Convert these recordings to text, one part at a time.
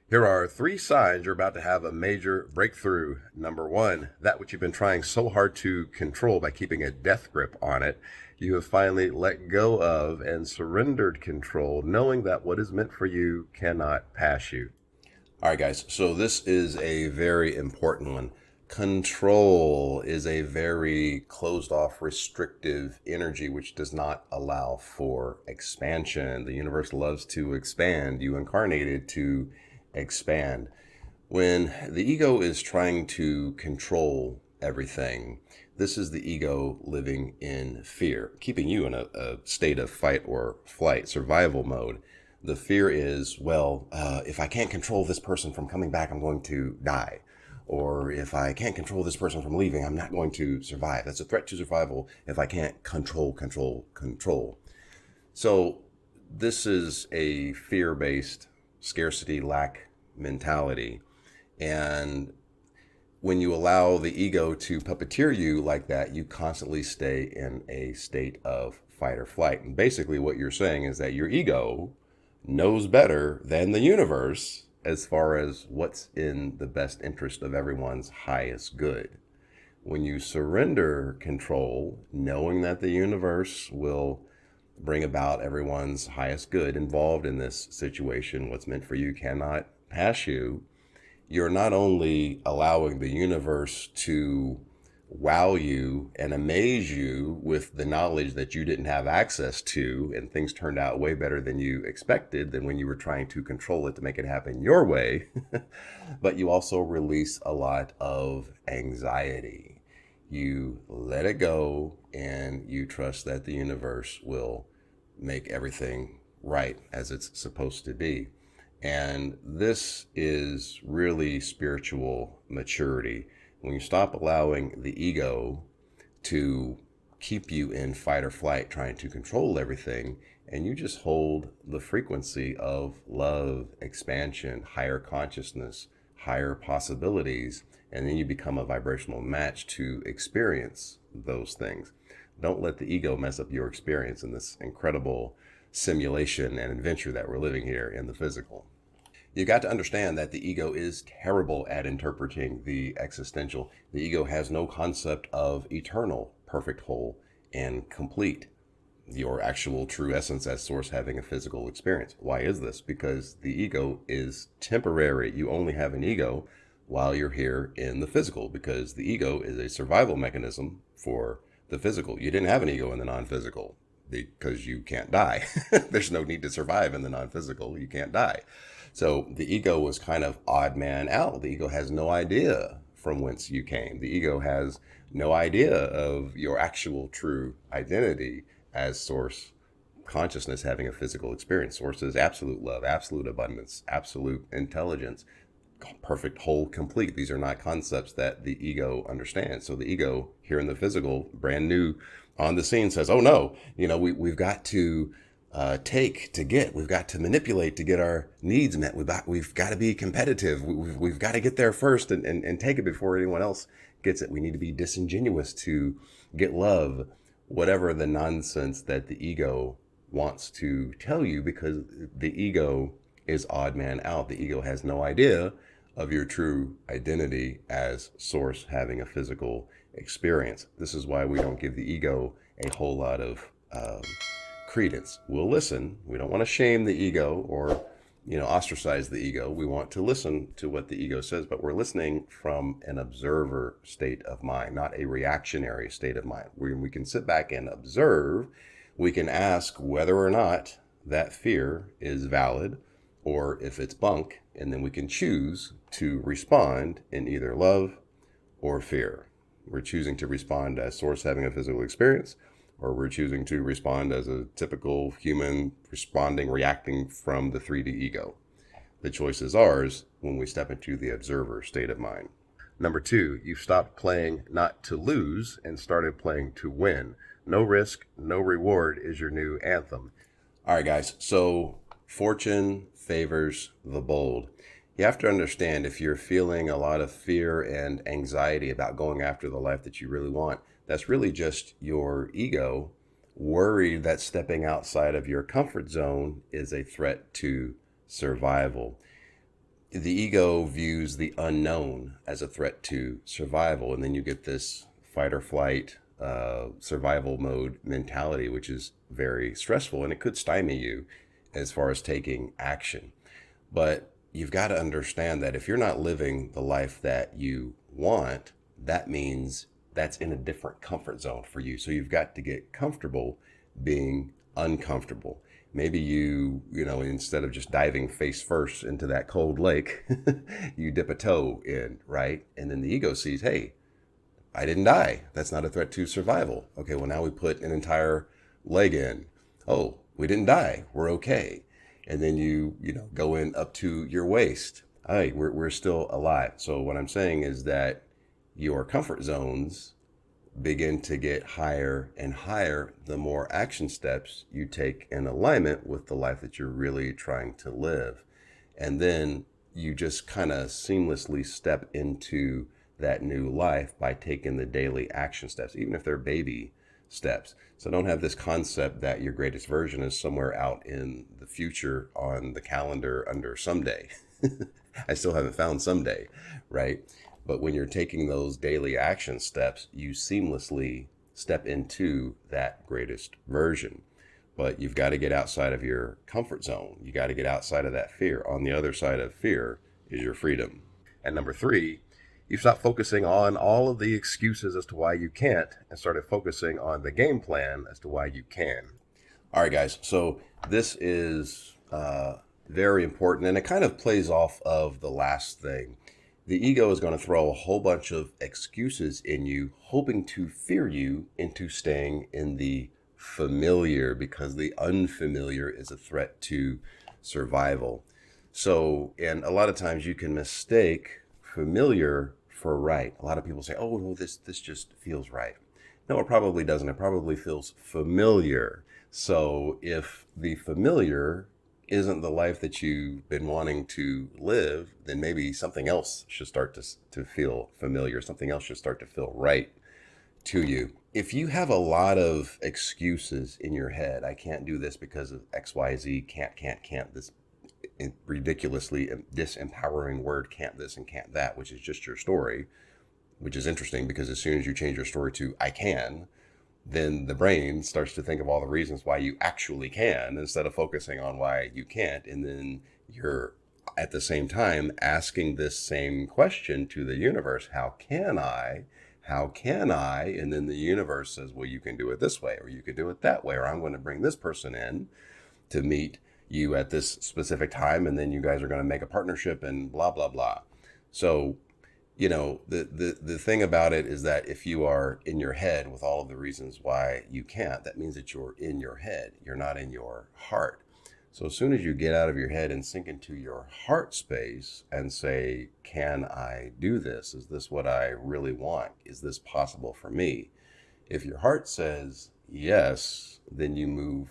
Here are three signs you're about to have a major breakthrough. Number one, that which you've been trying so hard to control by keeping a death grip on it, you have finally let go of and surrendered control, knowing that what is meant for you cannot pass you. All right, guys, so this is a very important one. Control is a very closed off, restrictive energy which does not allow for expansion. The universe loves to expand. You incarnated to expand. When the ego is trying to control everything, this is the ego living in fear, keeping you in a state of fight or flight, survival mode. The fear is, well, if I can't control this person from coming back, I'm going to die. Or if I can't control this person from leaving, I'm not going to survive. That's a threat to survival if I can't control. So this is a fear-based scarcity lack mentality. And when you allow the ego to puppeteer you like that, you constantly stay in a state of fight or flight. And basically what you're saying is that your ego knows better than the universe as far as what's in the best interest of everyone's highest good. When you surrender control, knowing that the universe will bring about everyone's highest good involved in this situation, what's meant for you cannot pass you, you're not only allowing the universe to wow you and amaze you with the knowledge that you didn't have access to, and things turned out way better than you expected than when you were trying to control it to make it happen your way, but you also release a lot of anxiety. You let it go and you trust that the universe will make everything right as it's supposed to be. And this is really spiritual maturity. When you stop allowing the ego to keep you in fight or flight, trying to control everything, and you just hold the frequency of love, expansion, higher consciousness, higher possibilities, and then you become a vibrational match to experience those things. Don't let the ego mess up your experience in this incredible simulation and adventure that we're living here in the physical. You got to understand that the ego is terrible at interpreting the existential. The ego has no concept of eternal, perfect, whole, and complete. Your actual true essence as source having a physical experience. Why is this? Because the ego is temporary. You only have an ego while you're here in the physical, because the ego is a survival mechanism for the physical. You didn't have an ego in the non-physical because you can't die. There's no need to survive in the non-physical. You can't die. So the ego was kind of odd man out. The ego has no idea from whence you came. The ego has no idea of your actual true identity as source consciousness having a physical experience. Source is absolute love, absolute abundance, absolute intelligence, perfect, whole, complete. These are not concepts that the ego understands. So the ego here in the physical, brand new on the scene, says, oh no, we've got to take to get. We've got to manipulate to get our needs met. We've got to be competitive. We've got to get there first and take it before anyone else gets it. We need to be disingenuous to get love, whatever the nonsense that the ego wants to tell you, because the ego is odd man out. The ego has no idea of your true identity as source having a physical experience. This is why we don't give the ego a whole lot of credence. We'll listen. We don't want to shame the ego or ostracize the ego. We want to listen to what the ego says, but we're listening from an observer state of mind, not a reactionary state of mind. We can sit back and observe. We can ask whether or not that fear is valid or if it's bunk, and then we can choose to respond in either love or fear. We're choosing to respond as source having a physical experience, or we're choosing to respond as a typical human responding, reacting from the 3D ego. The choice is ours when we step into the observer state of mind. Number two, you've stopped playing not to lose and started playing to win. No risk, no reward is your new anthem. All right, guys. So fortune favors the bold. You have to understand, if you're feeling a lot of fear and anxiety about going after the life that you really want, that's really just your ego worried that stepping outside of your comfort zone is a threat to survival. The ego views the unknown as a threat to survival, and then you get this fight or flight survival mode mentality, which is very stressful, and it could stymie you as far as taking action. But you've got to understand that if you're not living the life that you want, that means that's in a different comfort zone for you. So you've got to get comfortable being uncomfortable. Maybe instead of just diving face first into that cold lake, you dip a toe in, right? And then the ego sees, hey, I didn't die. That's not a threat to survival. Okay, well, now we put an entire leg in. Oh, we didn't die. We're okay. And then you go in up to your waist. Hey, we're still alive. So what I'm saying is that your comfort zones begin to get higher and higher the more action steps you take in alignment with the life that you're really trying to live. And then you just kind of seamlessly step into that new life by taking the daily action steps, even if they're baby steps. So don't have this concept that your greatest version is somewhere out in the future on the calendar under someday. I still haven't found someday, right? But when you're taking those daily action steps, you seamlessly step into that greatest version. But you've got to get outside of your comfort zone. You got to get outside of that fear. On the other side of fear is your freedom. And number three, you stop focusing on all of the excuses as to why you can't and started focusing on the game plan as to why you can. All right, guys. So this is very important, and it kind of plays off of the last thing. The ego is going to throw a whole bunch of excuses in you, hoping to fear you into staying in the familiar, because the unfamiliar is a threat to survival. So, and a lot of times you can mistake familiar for right. A lot of people say, oh, no, this just feels right. No, it probably doesn't. It probably feels familiar. So if the familiar isn't the life that you've been wanting to live, then maybe something else should start to feel familiar. Something else should start to feel right to you. If you have a lot of excuses in your head, I can't do this because of XYZ, can't, this ridiculously disempowering word, can't this and can't that, which is just your story, which is interesting because as soon as you change your story to I can, then the brain starts to think of all the reasons why you actually can instead of focusing on why you can't. And then you're at the same time asking this same question to the universe, how can I? How can I? And then the universe says, well, you can do it this way, or you could do it that way, or I'm going to bring this person in to meet you at this specific time, and then you guys are going to make a partnership and blah, blah, blah. So the thing about it is that if you are in your head with all of the reasons why you can't, that means that you're in your head. You're not in your heart. So as soon as you get out of your head and sink into your heart space and say, can I do this? Is this what I really want? Is this possible for me? If your heart says yes, then you move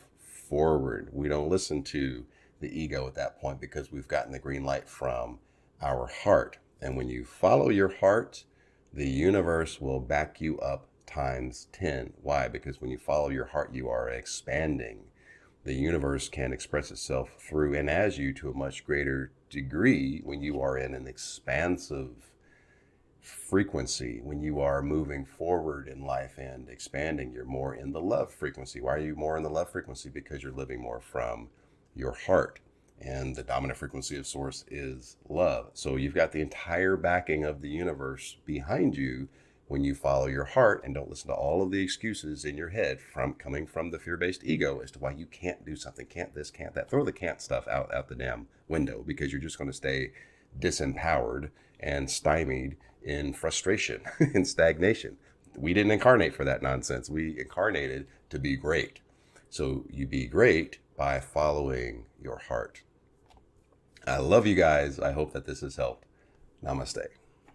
forward. We don't listen to the ego at that point because we've gotten the green light from our heart. And when you follow your heart, the universe will back you up times 10. Why? Because when you follow your heart, you are expanding. The universe can express itself through and as you to a much greater degree when you are in an expansive frequency. When you are moving forward in life and expanding, you're more in the love frequency. Why are you more in the love frequency? Because you're living more from your heart. And the dominant frequency of source is love. So you've got the entire backing of the universe behind you when you follow your heart and don't listen to all of the excuses in your head coming from the fear-based ego as to why you can't do something, can't this, can't that. Throw the can't stuff out the damn window, because you're just going to stay disempowered and stymied in frustration and stagnation. We didn't incarnate for that nonsense. We incarnated to be great. So you be great by following your heart. I love you guys. I hope that this has helped. Namaste.